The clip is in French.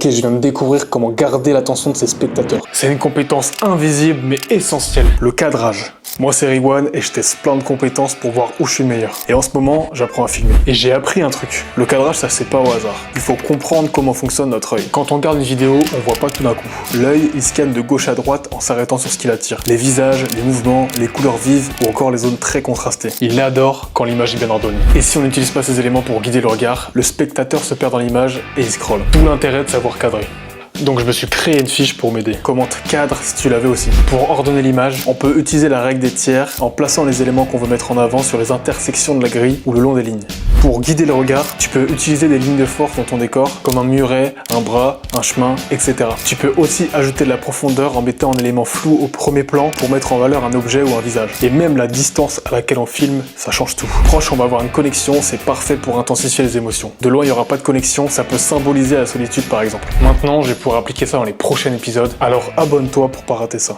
Ok, je viens de découvrir comment garder l'attention de ses spectateurs. C'est une compétence invisible mais essentielle, le cadrage. Moi c'est Riwan et je teste plein de compétences pour voir où je suis le meilleur. Et en ce moment, j'apprends à filmer. Et j'ai appris un truc. Le cadrage, ça c'est pas au hasard. Il faut comprendre comment fonctionne notre œil. Quand on regarde une vidéo, on voit pas tout d'un coup. L'œil, il scanne de gauche à droite en s'arrêtant sur ce qu'il attire. Les visages, les mouvements, les couleurs vives ou encore les zones très contrastées. Il adore quand l'image est bien ordonnée. Et si on n'utilise pas ces éléments pour guider le regard, le spectateur se perd dans l'image et il scrolle. D'où l'intérêt de savoir cadrer. Donc je me suis créé une fiche pour m'aider. Comment te cadre si tu l'avais aussi. Pour ordonner l'image, on peut utiliser la règle des tiers en plaçant les éléments qu'on veut mettre en avant sur les intersections de la grille ou le long des lignes. Pour guider le regard, tu peux utiliser des lignes de force dans ton décor, comme un muret, un bras, un chemin, etc. Tu peux aussi ajouter de la profondeur en mettant un élément flou au premier plan pour mettre en valeur un objet ou un visage. Et même la distance à laquelle on filme, ça change tout. Proche, on va avoir une connexion, c'est parfait pour intensifier les émotions. De loin, il n'y aura pas de connexion, ça peut symboliser la solitude par exemple. Maintenant, je vais pouvoir appliquer ça dans les prochains épisodes, alors abonne-toi pour pas rater ça.